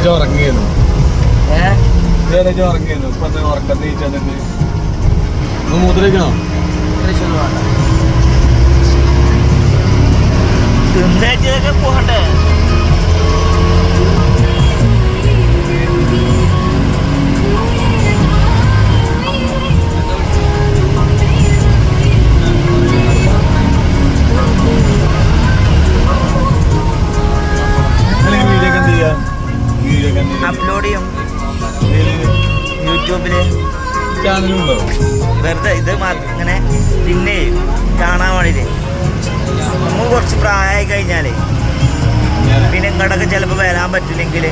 ഉറങ്ങിയിരുന്നു ഉറങ്ങിയിരുന്നു ഇപ്പൊ ഉറക്കത്ത് നീച്ചെന്നിട്ട് മൂത്രയ്ക്കണോ തിന്നേച്ചതൊക്കെ പോകണ്ടേ അപ്ലോഡ് ചെയ്യും യൂട്യൂബില് ചാനലുണ്ടോ വെറുതെ ഇത് ഇങ്ങനെ പിന്നെ കാണാൻ വേണ്ടിട്ട് നമ്മൾ കുറച്ച് പ്രായമായി കഴിഞ്ഞാലേ പിന്നെ ഇങ്ങോട്ടൊക്കെ ചിലപ്പോ വരാൻ പറ്റില്ലെങ്കിൽ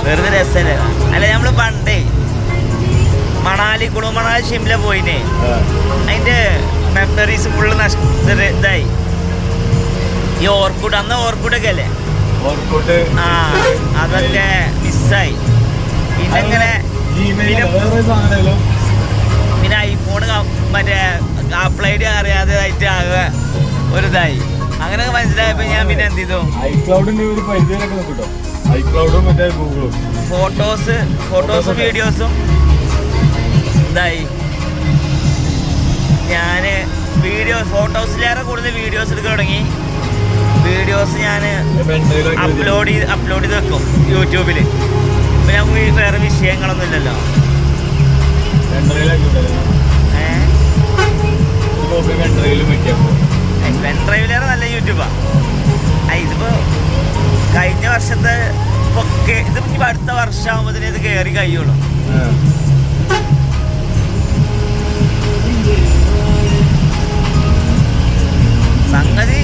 വെറുതെ രസല്ലേ അല്ല നമ്മള് പണ്ടേ മണാലി കുളു മണാലി ഷിംല പോയിനെ അതിന്റെ മെമ്മറീസ് ഫുള്ള് ഇതായി ഈ ഓർക്കൂട്ട് അന്ന് ഓർക്കൂട്ടൊക്കെ അല്ലേ ആ അതൊക്കെ മിസ്സായി പിന്നെ ഇങ്ങനെ പിന്നെ ഐഫോൺ മറ്റേ അപ്ലൈഡ് അറിയാതെ ആയിട്ട് ആകെ ഒരു ഇതായി അങ്ങനെയൊക്കെ മനസ്സിലായപ്പോ ഞാൻ പിന്നെ എന്ത് ചെയ്തു ഫോട്ടോസും വീഡിയോസും ഇതായി ഞാന് ഫോട്ടോസിലേറെ കൂടുതൽ വീഡിയോസ് എടുക്കാൻ തുടങ്ങി വീഡിയോസ് ഞാൻ അപ്ലോഡ് ചെയ്ത് വെക്കും യൂട്യൂബിൽ ഇപ്പം നമുക്ക് വേറെ വിഷയങ്ങളൊന്നും ഇല്ലല്ലോ പെൻഡ്രൈവിലേറെ നല്ല യൂട്യൂബാണ് ഇതിപ്പോ കഴിഞ്ഞ വർഷത്തെ ഇതിപ്പോ ഇപ്പം അടുത്ത വർഷമാകുമ്പോഴത്തേന് ഇത് കയറി കഴിയുള്ളൂ സംഗതി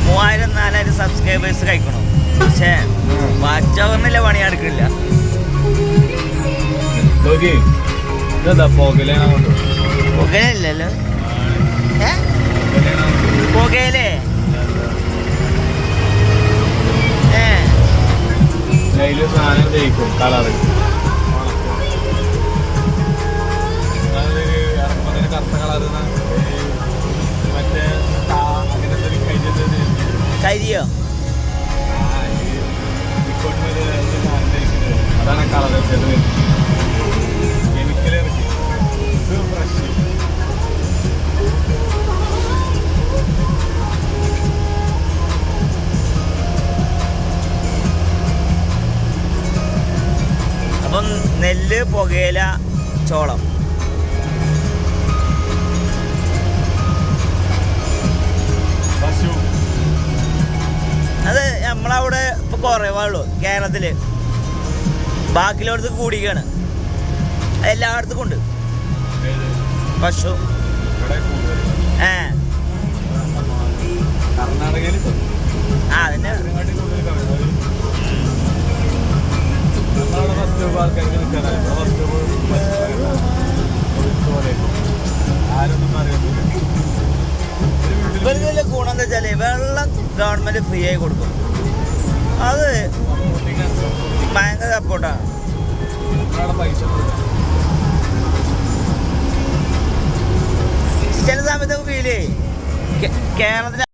3000-4000 സബ്സ്ക്രൈബേഴ്സ് കഴിക്കണം പക്ഷേ വാച്ച് അവറിനില്ല പണി എടുക്കില്ല പുകയില്ലല്ലോ പുകയിലേ കരിയോ അതാണ് കളർ അപ്പം നെല്ല് പുകയില ചോളം അത് നമ്മളവിടെ ഇപ്പൊ കുറവാളൂ കേരളത്തില് ബാക്കിയുള്ളടത്ത് കൂടിയാണ് എല്ലായിടത്തും ഉണ്ട് പശു അതന്നെ ഇവർക്ക് വലിയ ഗുണം എന്താ വെച്ചാല് വെള്ളം ഗവൺമെന്റ് ഫ്രീ ആയി കൊടുക്കും അത് ഭയങ്കര സപ്പോർട്ടാണ് ചില സമയത്ത് ഫീൽ ചെയ്യേ കേരളത്തിന്